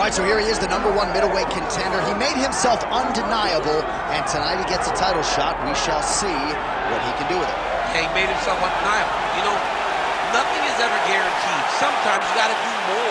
right, so here he is, the #1 middleweight contender. He made himself undeniable, and tonight he gets a title shot. We shall see what he can do with it. Yeah, he made himself undeniable. You know, nothing is ever guaranteed. Sometimes you got to do more.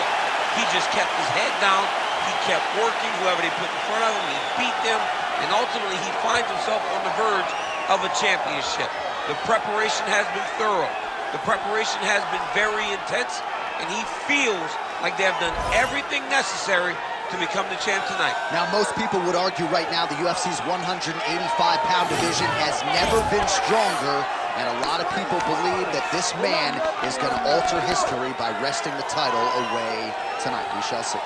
He just kept his head down. He kept working. Whoever they put in front of him, he beat them. And ultimately, he finds himself on the verge of a championship. The preparation has been thorough. The preparation has been very intense. And he feels like they have done everything necessary to become the champ tonight. Now, most people would argue right now the UFC's 185-pound division has never been stronger, and a lot of people believe that this man is going to alter history by wresting the title away tonight. We shall see.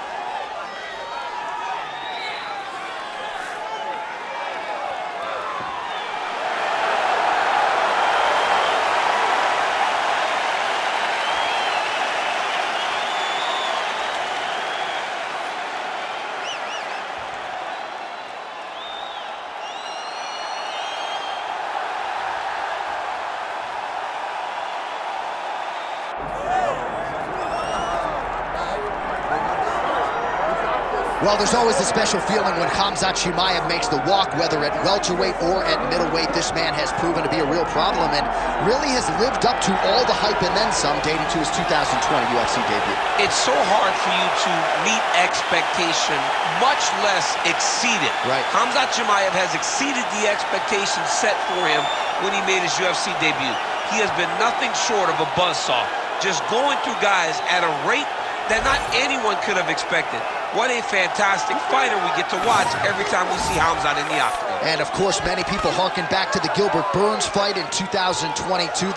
Well, there's always a special feeling when Khamzat Chimaev makes the walk, whether at welterweight or at middleweight. This man has proven to be a real problem and really has lived up to all the hype and then some, dating to his 2020 UFC debut. It's so hard for you to meet expectation, much less exceed it. Right. Khamzat Chimaev has exceeded the expectations set for him when he made his UFC debut. He has been nothing short of a buzzsaw, just going through guys at a rate that not anyone could have expected. What a fantastic fighter we get to watch every time we see Khamzat in the octagon. And of course, many people harken back to the Gilbert Burns fight in 2022,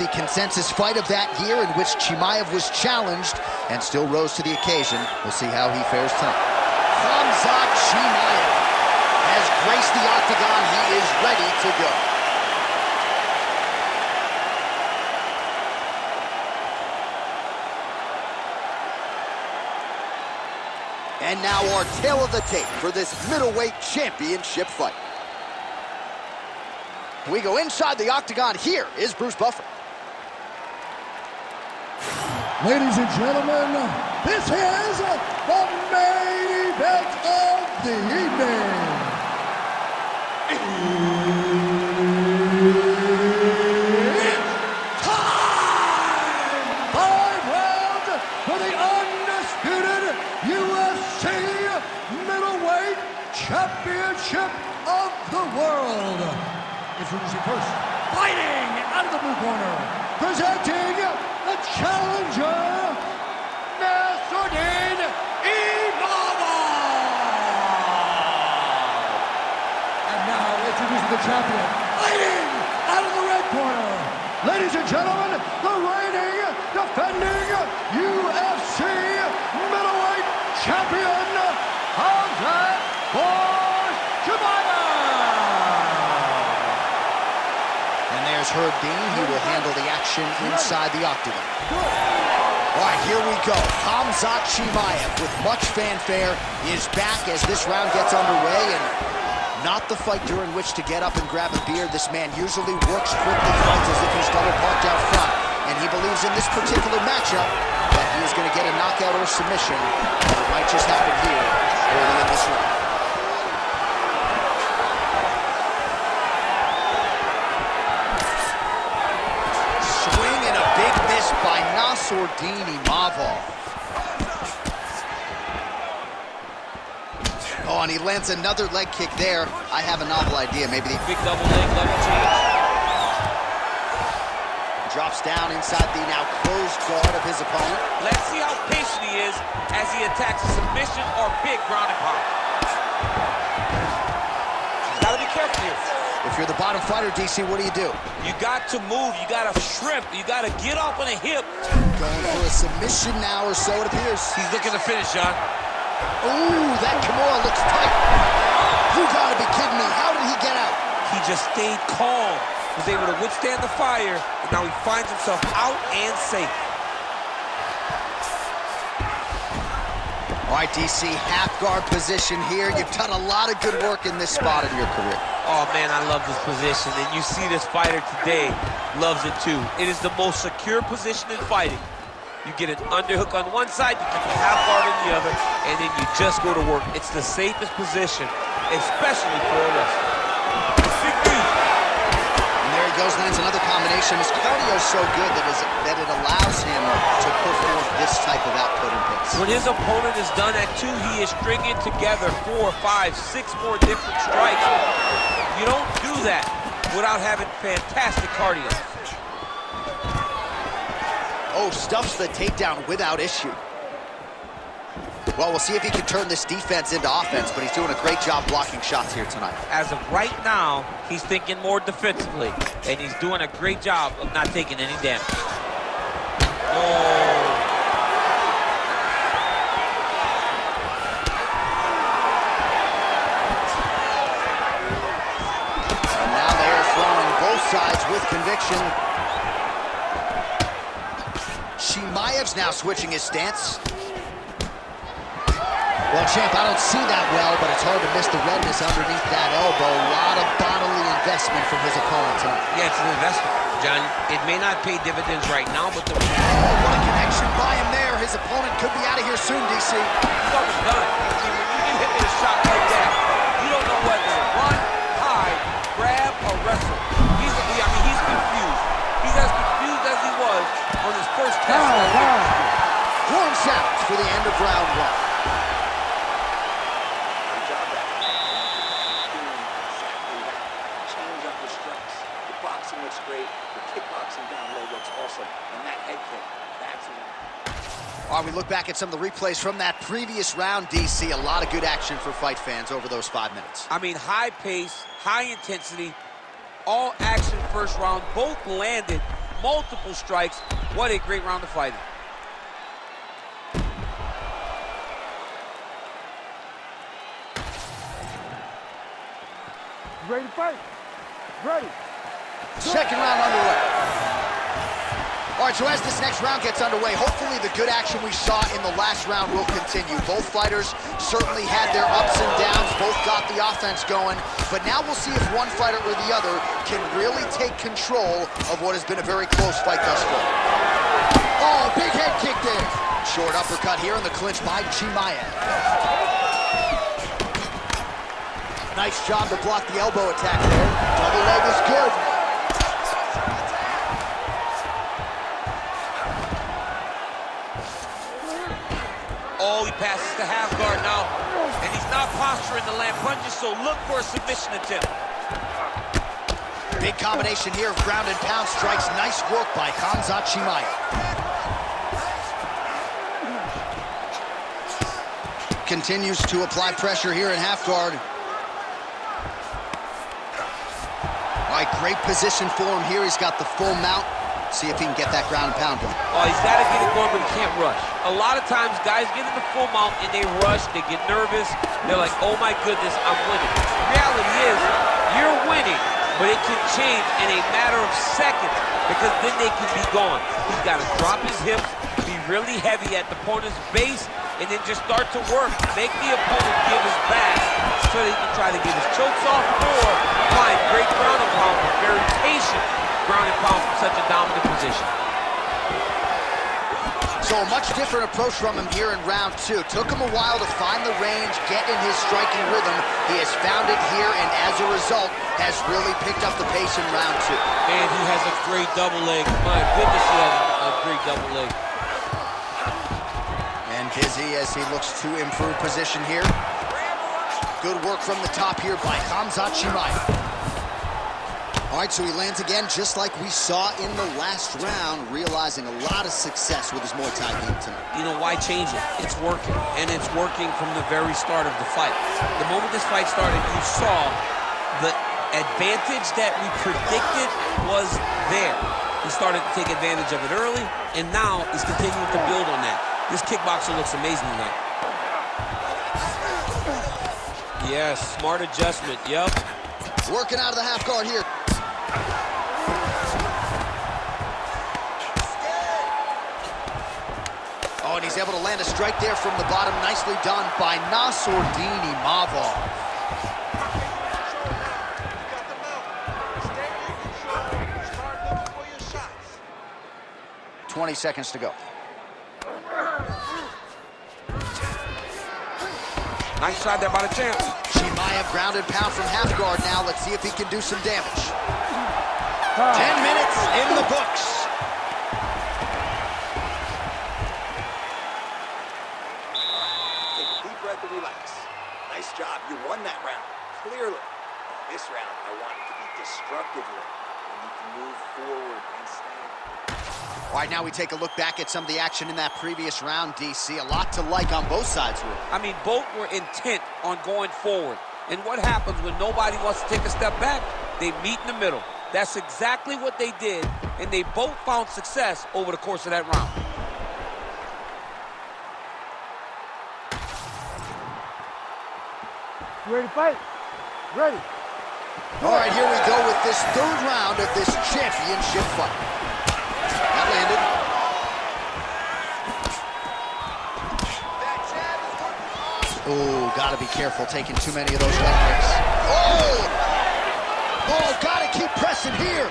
the consensus fight of that year in which Chimaev was challenged and still rose to the occasion. We'll see how he fares tonight. Khamzat Chimaev has graced the octagon. He is ready to go. And now our tail of the tape for this middleweight championship fight. We go inside the octagon. Here is Bruce Buffer. Ladies and gentlemen, this is the main event of the evening. It's time! 5 rounds for the undisputed UFC middleweight championship of the world. Introducing first, fighting out of the blue corner, presenting the challenger, Nassourdine Imavov. And now introducing the champion, fighting out of the red corner, ladies and gentlemen, the reigning, defending UFC middleweight champion, Khamzat Chimaev. And there's Herb Dean. He will handle the action inside the octagon. All right, here we go. Khamzat Chimaev, with much fanfare, is back as this round gets underway, and not the fight during which to get up and grab a beer. This man usually works quickly, fights as if he's double parked out front, and he believes in this particular matchup that he is going to get a knockout or a submission. It might just happen here early in this round. Swing and a big miss by Nassourdine Imavov. Oh, and he lands another leg kick there. I have a novel idea. Maybe the Big double leg, level change. drops down inside the now closed guard of his opponent. Let's see how patient he is as he attacks a submission or big ground and pound. He's got to be careful here. If you're the bottom fighter, DC, what do? You got to move. You got to shrimp. You got to get off on a hip. Going for a submission now, or so it appears. He's looking to finish, John. Ooh, that Kimura looks tight. You gotta be kidding me. How did he get out? He just stayed calm, was able to withstand the fire, and now he finds himself out and safe. All right, DC, half guard position here. You've done a lot of good work in this spot in your career. Oh, man, I love this position, and you see this fighter today loves it too. It is the most secure position in fighting. You get an underhook on one side, you keep a half guard on the other, and then you just go to work. It's the safest position, especially for a wrestler. And there he goes, lands another combination. His cardio is so good that it allows him to put forth this type of output and hits. When his opponent is done at 2, he is stringing together 4, 5, 6 more different strikes. You don't do that without having fantastic cardio. Oh, stuffs the takedown without issue. Well, we'll see if he can turn this defense into offense, but he's doing a great job blocking shots here tonight. As of right now, he's thinking more defensively, and he's doing a great job of not taking any damage. Oh. And now they're throwing both sides with conviction. Chimaev's now switching his stance. Well, champ, I don't see that well, but it's hard to miss the redness underneath that elbow. A lot of bodily investment from his opponent tonight. Yeah, it's an investment, John. It may not pay dividends right now, but the... Oh, what a connection by him there. His opponent could be out of here soon, DC. He's almost done. I mean, when you get hit with a shot like that, you don't know whether to run, hide, grab, or wrestle. He's confused. He's as confused as he was on his first test. Horn sounds for the end of round 1. All right, we look back at some of the replays from that previous round, DC. A lot of good action for fight fans over those 5 minutes. I mean, high pace, high intensity, all action first round. Both landed multiple strikes. What a great round of fighting. Ready to fight? Ready. Second round underway. All right, so as this next round gets underway, hopefully the good action we saw in the last round will continue. Both fighters certainly had their ups and downs, both got the offense going, but now we'll see if one fighter or the other can really take control of what has been a very close fight thus far. Oh, big head kick there. Short uppercut here in the clinch by Chimaev. Nice job to block the elbow attack there. Double leg is good. Oh, he passes the half guard now, and he's not posturing to land punches, so look for a submission attempt. Big combination here of ground and pound strikes. Nice work by Khamzat Chimaev. Continues to apply pressure here in half guard. All right, great position for him here. He's got the full mount. See if he can get that ground and pound going. Oh, he's got to get it going, but he can't rush. A lot of times, guys get in the full mount and they rush, they get nervous. They're like, oh my goodness, I'm winning. The reality is, you're winning, but it can change in a matter of seconds because then they can be gone. He's got to drop his hips, be really heavy at the opponent's base, and then just start to work. Make the opponent give his back so that he can try to get his chokes off or find great ground and pound, but very patient ground and pound from such a dominant position. So a much different approach from him here in round 2. Took him a while to find the range, get in his striking rhythm. He has found it here, and as a result, has really picked up the pace in round 2. And he has a great double leg. My goodness, he has a great double leg. And busy as he looks to improve position here. Good work from the top here by Khamzat Chimaev. All right, so he lands again just like we saw in the last round, realizing a lot of success with his Muay Thai game tonight. You know, why change it? It's working, and it's working from the very start of the fight. The moment this fight started, you saw the advantage that we predicted was there. He started to take advantage of it early, and now he's continuing to build on that. This kickboxer looks amazing tonight. Yes, smart adjustment, yep. Working out of the half guard here. Oh, and he's able to land a strike there from the bottom. Nicely done by Nassourdine Imavov. "20 seconds to go." Nice shot there by the champ. Chimaev ground and pound from half guard now. Let's see if he can do some damage. 10 minutes in the books. Take a deep breath and relax. Nice job. You won that round. Clearly. This round, I want it to be destructively. And you can move forward and stand. All right, now we take a look back at some of the action in that previous round, DC. A lot to like on both sides here. I mean, both were intent on going forward. And what happens when nobody wants to take a step back? They meet in the middle. That's exactly what they did, and they both found success over the course of that round. You ready to fight? Ready. All right, here we go with this third round of this championship fight. That landed. Oh, gotta be careful taking too many of those leg kicks. Oh, gotta keep pressing here.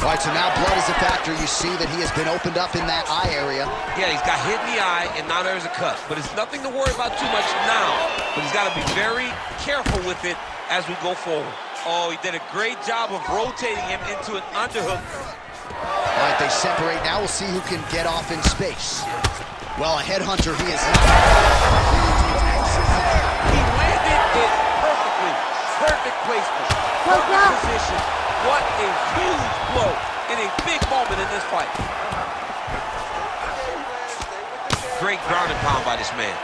All right, so now blood is a factor. You see that he has been opened up in that eye area. Yeah, he's got hit in the eye, and now there's a cut. But it's nothing to worry about too much now. But he's got to be very careful with it as we go forward. Oh, he did a great job of rotating him into an underhook. All right, they separate now. We'll see who can get off in space. Well, a headhunter he is not. He landed it perfectly. Perfect placement. Perfect position. What a huge blow in a big moment in this fight. Great ground and pound by this man.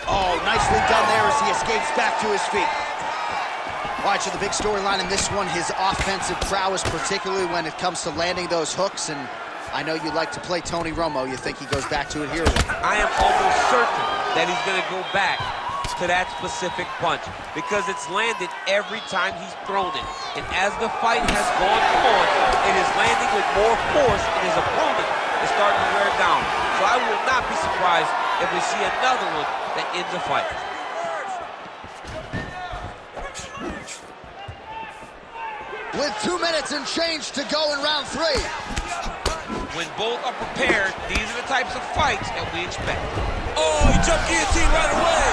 Oh, nicely done there as he escapes back to his feet. Watch the big storyline in this one, his offensive prowess, particularly when it comes to landing those hooks. And I know you like to play Tony Romo. You think he goes back to it here? I am almost certain that he's going to go back to that specific punch because it's landed every time he's thrown it. And as the fight has gone on, it is landing with more force, and his opponent is starting to wear down. So I will not be surprised if we see another one that ends the fight. With 2 minutes and change to go in round 3. When both are prepared, these are the types of fights that we expect. Oh, he jumped guillotine right away.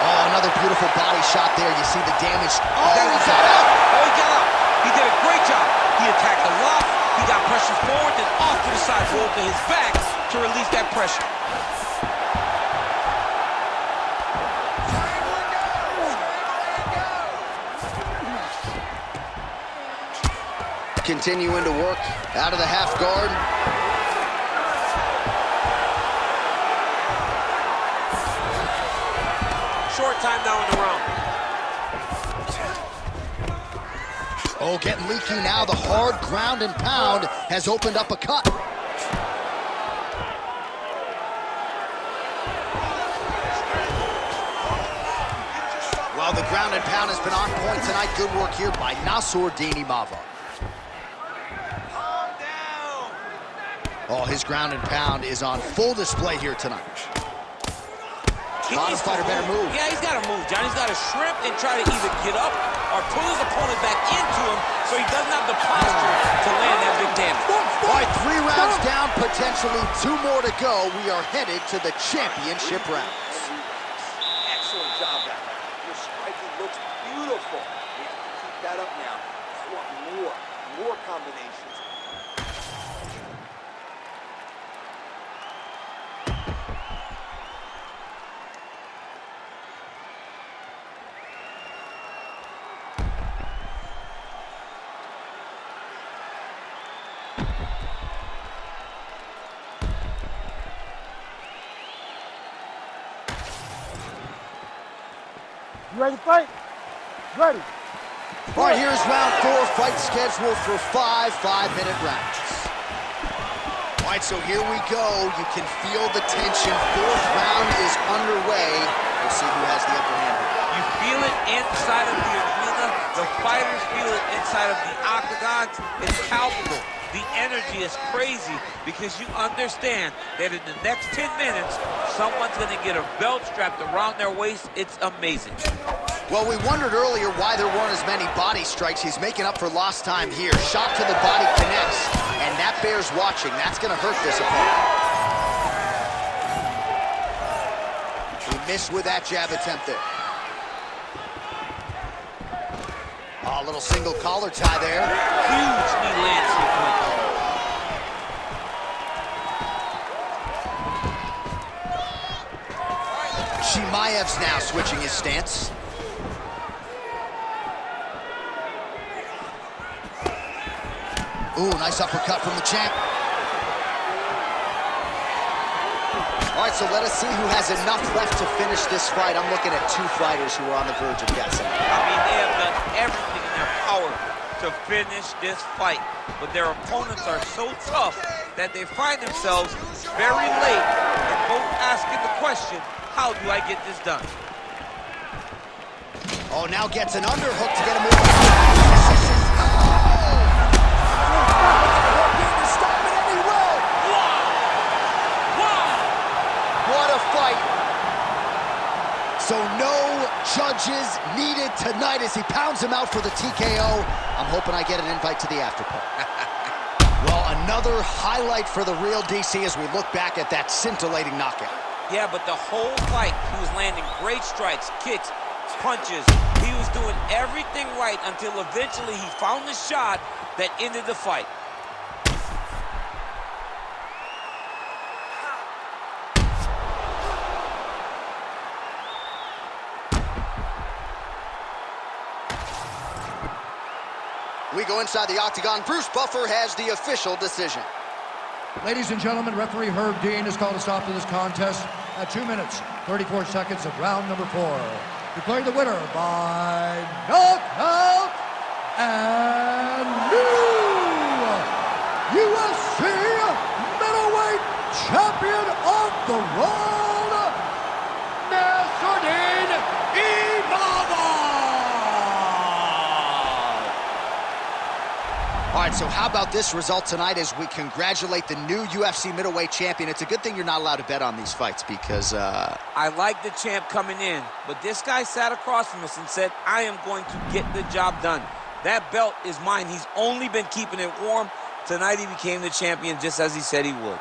Oh, another beautiful body shot there. You see the damage. Oh, he got out. Oh, he got out. He did a great job. He attacked the lock. He got pressure forward, then off to the side, rolled to his back to release that pressure. Continuing to work out of the half guard. Short time now in the round. Oh, getting leaky now. The hard ground and pound has opened up a cut. Well, the ground and pound has been on point tonight. Good work here by Nassourdine Imavov. Oh, his ground and pound is on full display here tonight. Bottom fighter better move. Yeah, he's got to move, John. He's got to shrimp and try to either get up or pull his opponent back into him so he doesn't have the posture to land that big damage. All right, 3 rounds down, potentially 2 more to go. We are headed to the championship rounds. Excellent job, guys. Your striking looks beautiful. You have to keep that up now. I want more combinations. You ready to fight? Ready. All right, here's round 4, fight scheduled for 5 5-minute rounds. All right, so here we go. You can feel the tension. 4th round is underway. We'll see who has the upper hand. You feel it inside of the arena. The fighters feel it inside of the octagon. It's palpable. The energy is crazy because you understand that in the next 10 minutes, someone's going to get a belt strapped around their waist. It's amazing. Well, we wondered earlier why there weren't as many body strikes. He's making up for lost time here. Shot to the body connects, and that bears watching. That's going to hurt this opponent. He missed with that jab attempt there. Oh, a little single collar tie there. Huge knee lands he punched. Chimaev's now switching his stance. Ooh, nice uppercut from the champ. All right, so let us see who has enough left to finish this fight. I'm looking at two fighters who are on the verge of guessing. I mean, they have done everything in their power to finish this fight, but their opponents are so tough that they find themselves very late and both asking the question, how do I get this done? Oh, now gets an underhook to get him moving. Stop it and he will. Wow! What a fight. So no judges needed tonight as he pounds him out for the TKO. I'm hoping I get an invite to the afterparty. Well, another highlight for the real DC as we look back at that scintillating knockout. Yeah, but the whole fight, he was landing great strikes, kicks, punches. He was doing everything right until eventually he found the shot that ended the fight. We go inside the octagon. Bruce Buffer has the official decision. Ladies and gentlemen, referee Herb Dean has called a stop to this contest at 2 minutes, 34 seconds of round number 4. Declaring the winner by knockout and new UFC middleweight champion of the world, Nassourdine Imavov! All right, so how about this result tonight as we congratulate the new UFC middleweight champion? It's a good thing you're not allowed to bet on these fights because, I like the champ coming in, but this guy sat across from us and said, I am going to get the job done. That belt is mine. He's only been keeping it warm. Tonight he became the champion just as he said he would.